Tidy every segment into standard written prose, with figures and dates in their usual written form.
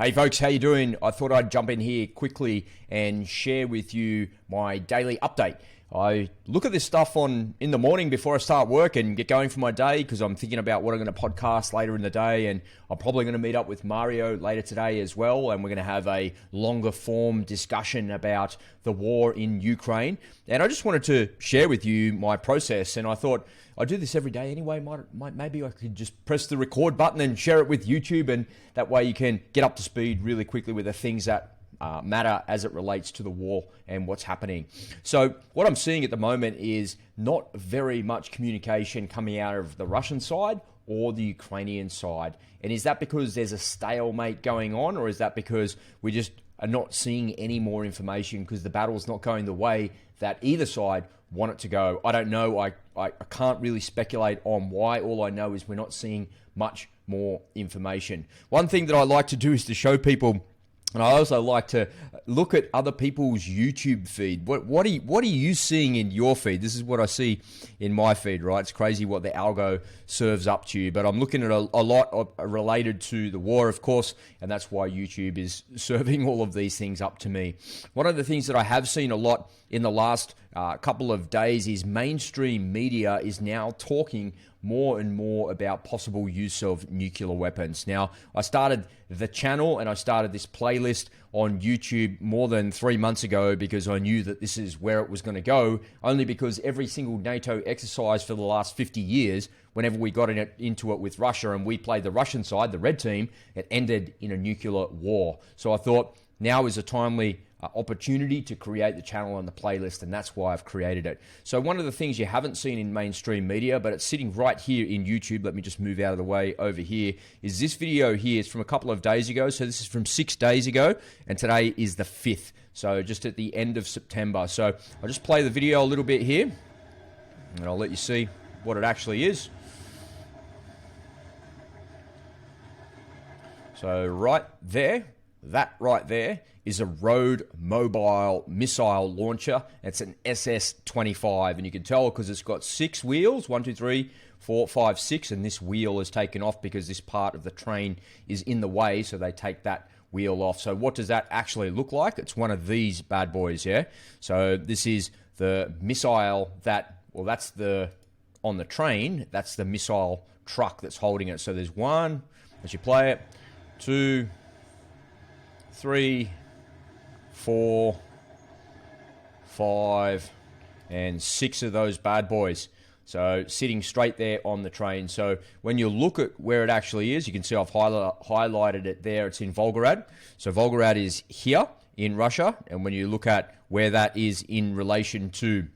Hey folks, how you doing? I thought I'd jump in here quickly and share with you my daily update. I look at this stuff in the morning before I start work and get going for my day because I'm thinking about what I'm going to podcast later in the day, and I'm probably going to meet up with Mario later today as well, and we're going to have a longer form discussion about the war in Ukraine. And I just wanted to share with you my process, and I thought I do this every day anyway. Maybe I could just press the record button and share it with YouTube, and that way you can get up to speed really quickly with the things that matter as it relates to the war and what's happening. So what I'm seeing at the moment is not very much communication coming out of the Russian side or the Ukrainian side. And is that because there's a stalemate going on, or is that because we just are not seeing any more information because the battle's not going the way that either side want it to go? I don't know. I can't really speculate on why. All I know is we're not seeing much more information. One thing that I like to do is to show people, and I also like to look at other people's YouTube feed. What are you seeing in your feed? This is what I see in my feed, right? It's crazy what the algo serves up to you. But I'm looking at a lot related to the war, of course, and that's why YouTube is serving all of these things up to me. One of the things that I have seen a lot in the last couple of days is mainstream media is now talking more and more about possible use of nuclear weapons. Now, I started the channel and I started this playlist on YouTube more than 3 months ago because I knew that this is where it was going to go, only because every single NATO exercise for the last 50 years, whenever we got into it with Russia and we played the Russian side, the red team, it ended in a nuclear war. So I thought now is a timely opportunity to create the channel and the playlist, and that's why I've created it. So one of the things you haven't seen in mainstream media, but it's sitting right here in YouTube, let me just move out of the way over here, is this video here. It's from a couple of days ago, so this is from 6 days ago, and today is the 5th, so just at the end of September. So I'll just play the video a little bit here, and I'll let you see what it actually is. So right there, that right there is a road mobile missile launcher. It's an SS-25, and you can tell because it's got 6 wheels, 1, 2, 3, 4, 5, 6, and this wheel is taken off because this part of the train is in the way, so they take that wheel off. So what does that actually look like? It's one of these bad boys, yeah? So this is the missile that, well, that's the, on the train, that's the missile truck that's holding it. So there's 1, as you play it, 2, 3, 4, 5, and 6 of those bad boys. So sitting straight there on the train. So when you look at where it actually is, you can see I've highlighted it there. It's in Volgograd. So Volgograd is here in Russia. And when you look at where that is in relation to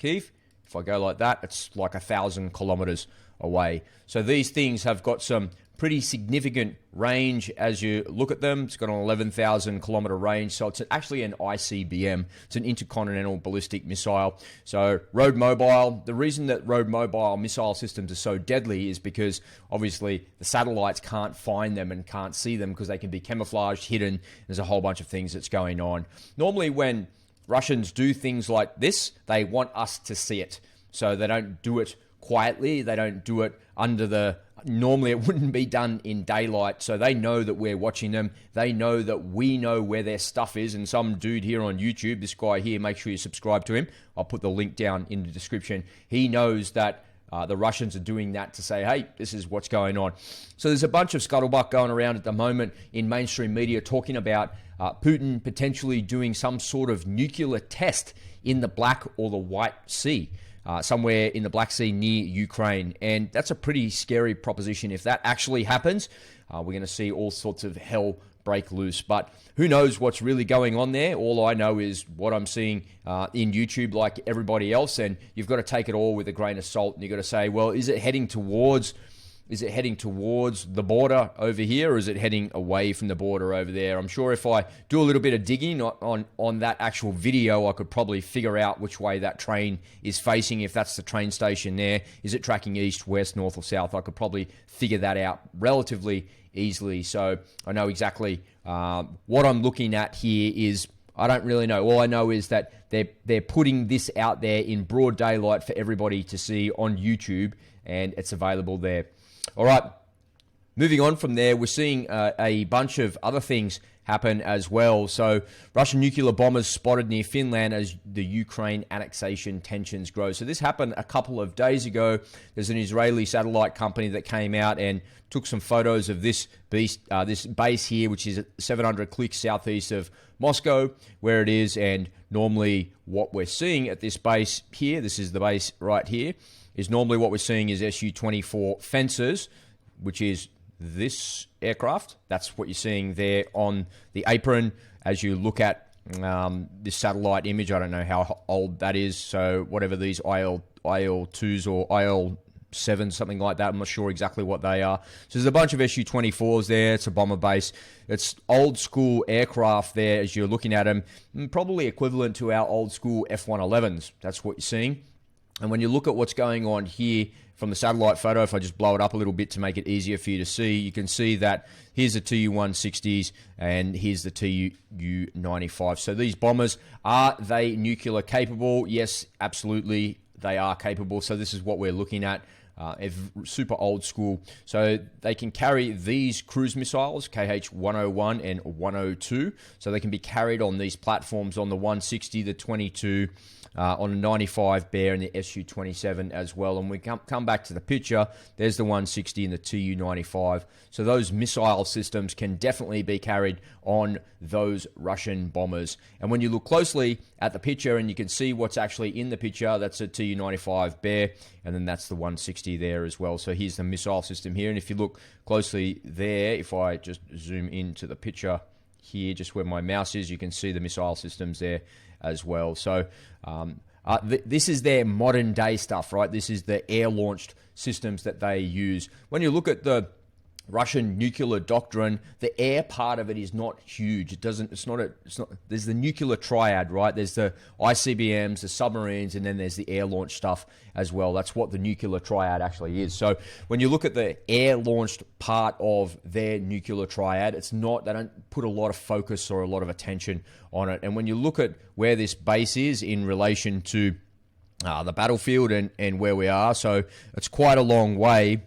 Kyiv, if I go like that, it's like 1,000 kilometers away. So these things have got some pretty significant range as you look at them. It's got an 11,000 kilometer range, so it's actually an ICBM. It's an intercontinental ballistic missile. So road mobile, the reason that road mobile missile systems are so deadly is because obviously the satellites can't find them and can't see them because they can be camouflaged, hidden. There's a whole bunch of things that's going on. Normally when Russians do things like this, they want us to see it. So they don't do it quietly. They don't do it under the... Normally it wouldn't be done in daylight, so they know that we're watching them. They know that we know where their stuff is, and some dude here on YouTube, this guy here, make sure you subscribe to him. I'll put the link down in the description. He knows that the Russians are doing that to say, hey, this is what's going on. So there's a bunch of scuttlebutt going around at the moment in mainstream media talking about Putin potentially doing some sort of nuclear test in the Black or the White Sea. Somewhere in the Black Sea near Ukraine. And that's a pretty scary proposition. If that actually happens, we're going to see all sorts of hell break loose. But who knows what's really going on there? All I know is what I'm seeing in YouTube like everybody else. And you've got to take it all with a grain of salt. And you've got to say, well, is it heading towards the border over here, or is it heading away from the border over there? I'm sure if I do a little bit of digging on that actual video, I could probably figure out which way that train is facing. If that's the train station there, is it tracking east, west, north, or south? I could probably figure that out relatively easily. So I know exactly what I'm looking at here is, I don't really know. All I know is that they're putting this out there in broad daylight for everybody to see on YouTube, and it's available there. All right, Moving on from there, we're seeing a bunch of other things happen as well. So Russian nuclear bombers spotted near Finland as the Ukraine annexation tensions grow. So this happened a couple of days ago. There's an Israeli satellite company that came out and took some photos of this base here, which is 700 clicks southeast of Moscow, where it is. And normally what we're seeing at this base here, this is the base right here, is normally what we're seeing is Su-24 Fencers, which is this aircraft. That's what you're seeing there on the apron as you look at this satellite image. I don't know how old that is, so whatever these IL-2s or IL-7s, something like that, I'm not sure exactly what they are. So there's a bunch of Su-24s there. It's a bomber base. It's old school aircraft there as you're looking at them, probably equivalent to our old school F-111s. That's what you're seeing. And when you look at what's going on here from the satellite photo, if I just blow it up a little bit to make it easier for you to see, you can see that here's the Tu-160s and here's the Tu-95. So these bombers, are they nuclear capable? Yes, absolutely, they are capable. So this is what we're looking at. Super old school. So they can carry these cruise missiles, KH-101 and 102. So they can be carried on these platforms on the 160, the 22, on a 95 Bear and the Su-27 as well. And we come back to the picture. There's the 160 and the Tu-95. So those missile systems can definitely be carried on those Russian bombers. And when you look closely at the picture and you can see what's actually in the picture, that's a Tu-95 Bear, and then that's the 160 there as well. So here's the missile system here. And if you look closely there, if I just zoom into the picture here, just where my mouse is, you can see the missile systems there as well. So this is their modern day stuff, right? This is the air-launched systems that they use. When you look at the Russian nuclear doctrine, the air part of it is not huge. It's not, there's the nuclear triad, right? There's the ICBMs, the submarines, and then there's the air launch stuff as well. That's what the nuclear triad actually is. So when you look at the air launched part of their nuclear triad, it's not, they don't put a lot of focus or a lot of attention on it. And when you look at where this base is in relation to the battlefield and where we are, so it's quite a long way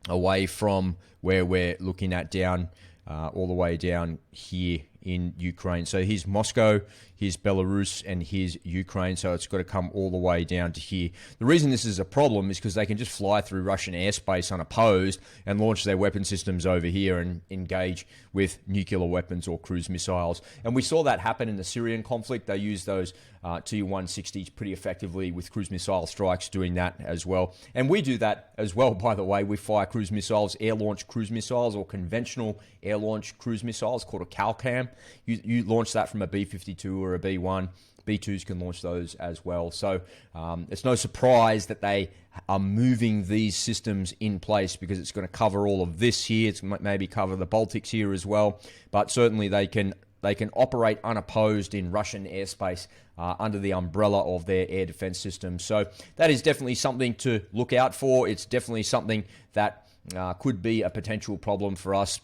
away from where we're looking at down, all the way down here in Ukraine. So here's Moscow, here's Belarus, and here's Ukraine. So it's got to come all the way down to here. The reason this is a problem is because they can just fly through Russian airspace unopposed and launch their weapon systems over here and engage with nuclear weapons or cruise missiles. And we saw that happen in the Syrian conflict. They used those Tu-160s pretty effectively with cruise missile strikes, doing that as well. And we do that as well, by the way. We fire cruise missiles, air-launched cruise missiles, or conventional air-launched cruise missiles called a CALCAM. You launch that from a B-52 or a B-1. B-2s can launch those as well. So it's no surprise that they are moving these systems in place, because it's going to cover all of this here. It's maybe cover the Baltics here as well. But certainly they can operate unopposed in Russian airspace under the umbrella of their air defense system. So that is definitely something to look out for. It's definitely something that could be a potential problem for us.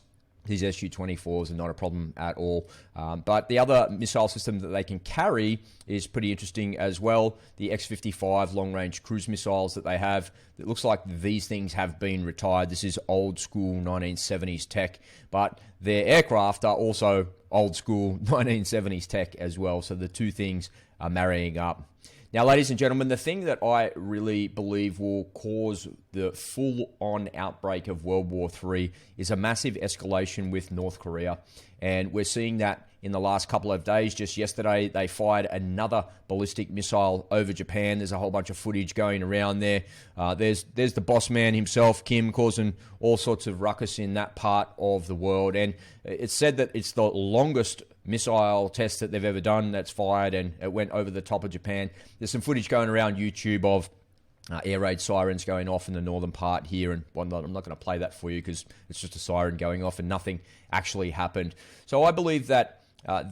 These Su-24s are not a problem at all. But the other missile system that they can carry is pretty interesting as well. The X-55 long-range cruise missiles that they have. It looks like these things have been retired. This is old school 1970s tech. But their aircraft are also old school 1970s tech as well. So the two things are marrying up. Now, ladies and gentlemen, the thing that I really believe will cause the full-on outbreak of World War III is a massive escalation with North Korea. And we're seeing that in the last couple of days. Just yesterday, they fired another ballistic missile over Japan. There's a whole bunch of footage going around there. There's the boss man himself, Kim, causing all sorts of ruckus in that part of the world. And it's said that it's the longest missile test that they've ever done that's fired, and it went over the top of Japan. There's some footage going around YouTube of air raid sirens going off in the northern part here, and I'm not going to play that for you because it's just a siren going off and nothing actually happened. So I believe that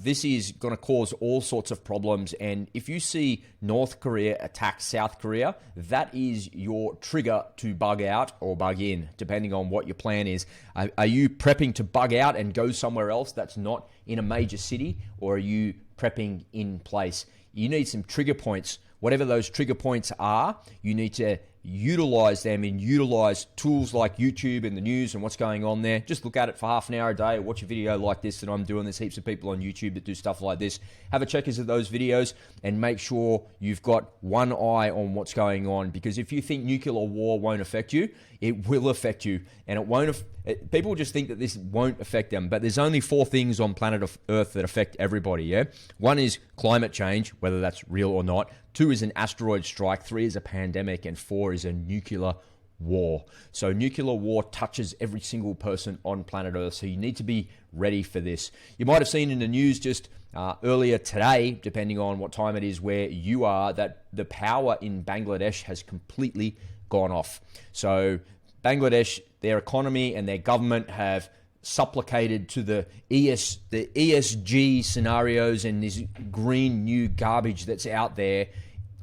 this is going to cause all sorts of problems, and if you see North Korea attack South Korea, that is your trigger to bug out or bug in, depending on what your plan is. Are you prepping to bug out and go somewhere else that's not in a major city, or are you prepping in place? You need some trigger points. Whatever those trigger points are, you need to utilize them and utilize tools like YouTube and the news and what's going on there. Just look at it for half an hour a day, or watch a video like this that I'm doing. There's heaps of people on YouTube that do stuff like this. Have a check of those videos and make sure you've got one eye on what's going on, because if you think nuclear war won't affect you, it will affect you. And it won't. People just think that this won't affect them, but there's only 4 things on planet Earth that affect everybody. Yeah, 1 is climate change, whether that's real or not. 2 is an asteroid strike. 3 is a pandemic, and 4 is a nuclear war. So nuclear war touches every single person on planet Earth. So you need to be ready for this. You might have seen in the news just earlier today, depending on what time it is where you are, that the power in Bangladesh has completely gone off. So Bangladesh, their economy and their government have supplicated to the ESG scenarios and this green new garbage that's out there,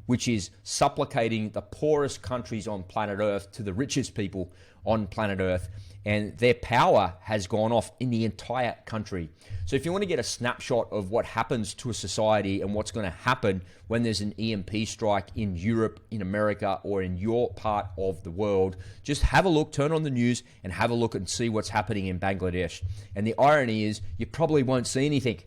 which is supplicating the poorest countries on planet Earth to the richest people on planet Earth. And their power has gone off in the entire country. So if you want to get a snapshot of what happens to a society and what's going to happen when there's an EMP strike in Europe, in America, or in your part of the world, just have a look, turn on the news and have a look and see what's happening in Bangladesh. And the irony is you probably won't see anything.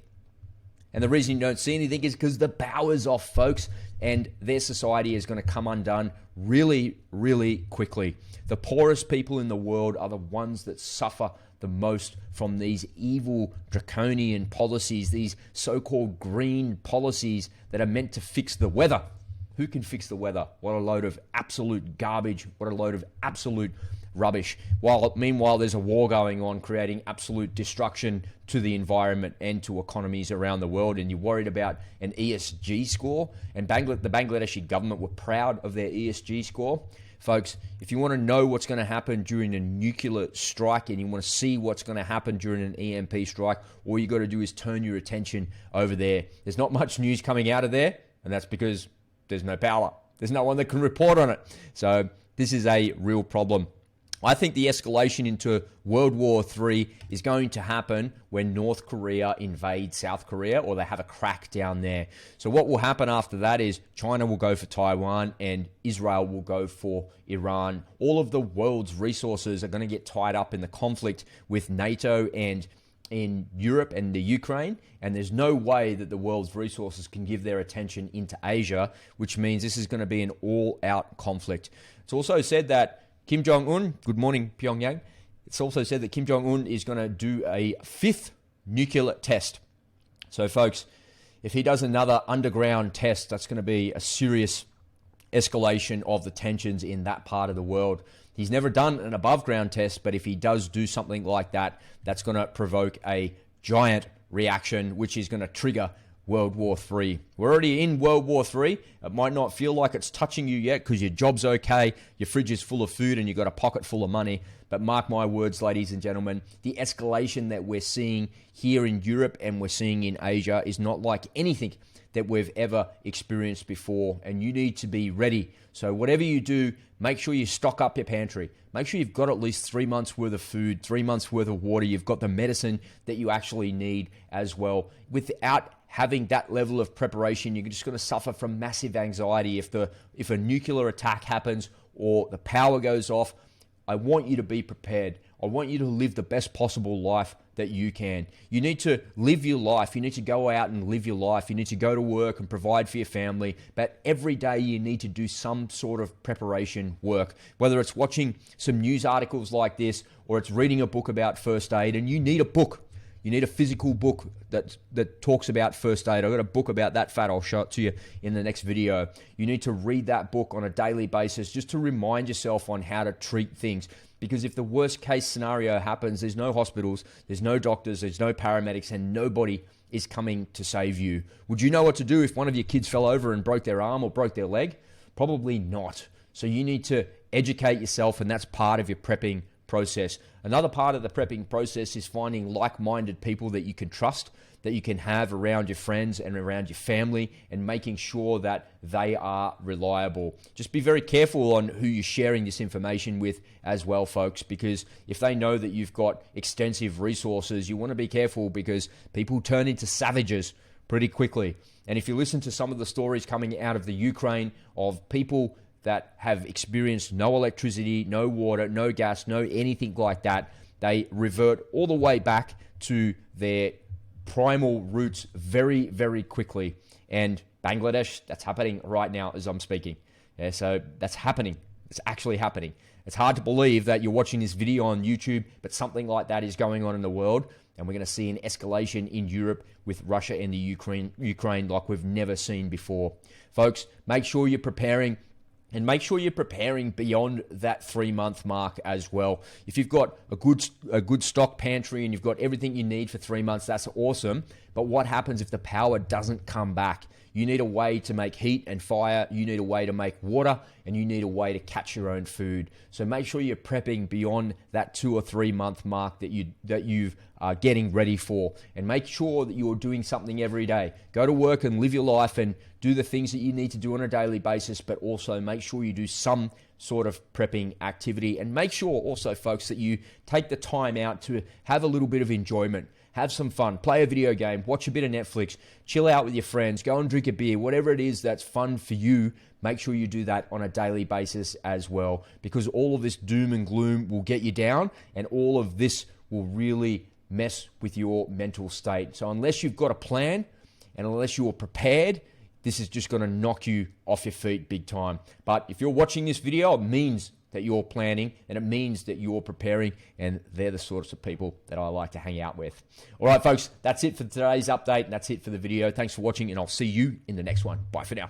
And the reason you don't see anything is because the power's off, folks, and their society is going to come undone really, really quickly. The poorest people in the world are the ones that suffer the most from these evil draconian policies, these so-called green policies that are meant to fix the weather. Who can fix the weather? What a load of absolute garbage. What a load of absolute rubbish. Meanwhile, there's a war going on, creating absolute destruction to the environment and to economies around the world. And you're worried about an ESG score. And the Bangladeshi government were proud of their ESG score. Folks, if you want to know what's going to happen during a nuclear strike and you want to see what's going to happen during an EMP strike, all you got to do is turn your attention over there. There's not much news coming out of there, and that's because there's no power. There's no one that can report on it. So this is a real problem. I think the escalation into World War III is going to happen when North Korea invades South Korea, or they have a crack down there. So what will happen after that is China will go for Taiwan and Israel will go for Iran. All of the world's resources are going to get tied up in the conflict with NATO and in Europe and the Ukraine, and there's no way that the world's resources can give their attention into Asia, which means this is going to be an all-out conflict. It's also said that Kim Jong-un, good morning Pyongyang, it's also said that Kim Jong-un is going to do a 5th nuclear test. So folks, if he does another underground test, that's going to be a serious escalation of the tensions in that part of the world. He's never done an above ground test, but if he does do something like that, that's going to provoke a giant reaction, which is going to trigger World War III. We're already in World War III. It might not feel like it's touching you yet because your job's okay, your fridge is full of food, and you've got a pocket full of money. But mark my words, ladies and gentlemen, the escalation that we're seeing here in Europe and we're seeing in Asia is not like anything that we've ever experienced before, and you need to be ready. So whatever you do, make sure you stock up your pantry. Make sure you've got at least 3 months worth of food, 3 months worth of water. You've got the medicine that you actually need as well. Without having that level of preparation, you're just going to suffer from massive anxiety if a nuclear attack happens or the power goes off. I want you to be prepared. I want you to live the best possible life that you can. You need to live your life. You need to go out and live your life. You need to go to work and provide for your family. But every day you need to do some sort of preparation work, whether it's watching some news articles like this or it's reading a book about first aid. And you need a book. You need a physical book that talks about first aid. I've got a book about that fat. I'll show it to you in the next video. You need to read that book on a daily basis just to remind yourself on how to treat things. Because if the worst case scenario happens, there's no hospitals, there's no doctors, there's no paramedics, and nobody is coming to save you. Would you know what to do if one of your kids fell over and broke their arm or broke their leg? Probably not. So you need to educate yourself, and that's part of your prepping process. Another part of the prepping process is finding like-minded people that you can trust, that you can have around your friends and around your family, and making sure that they are reliable. Just be very careful on who you're sharing this information with as well, folks, because if they know that you've got extensive resources, you want to be careful because people turn into savages pretty quickly. And if you listen to some of the stories coming out of the Ukraine of people that have experienced no electricity, no water, no gas, no anything like that, they revert all the way back to their primal roots very, very quickly. And Bangladesh, that's happening right now as I'm speaking. Yeah, so that's happening. It's actually happening. It's hard to believe that you're watching this video on YouTube, but something like that is going on in the world. And we're going to see an escalation in Europe with Russia and the Ukraine like we've never seen before. Folks, make sure you're preparing, and make sure you're preparing beyond that 3-month mark as well. If you've got a good stock pantry and you've got everything you need for 3 months, that's awesome. But what happens if the power doesn't come back? You need a way to make heat and fire, you need a way to make water, and you need a way to catch your own food. So make sure you're prepping beyond that 2 or 3 month mark that you've getting ready for, and make sure that you're doing something every day. Go to work and live your life and do the things that you need to do on a daily basis, but also make sure you do some sort of prepping activity, and make sure also, folks, that you take the time out to have a little bit of enjoyment. Have some fun, play a video game, watch a bit of Netflix, chill out with your friends, go and drink a beer, whatever it is that's fun for you. Make sure you do that on a daily basis as well, because all of this doom and gloom will get you down, and all of this will really mess with your mental state. So unless you've got a plan and unless you're prepared, this is just going to knock you off your feet big time. But if you're watching this video, it means that you're planning, and it means that you're preparing, and they're the sorts of people that I like to hang out with. All right, folks, that's it for today's update, and that's it for the video. Thanks for watching, and I'll see you in the next one. Bye for now.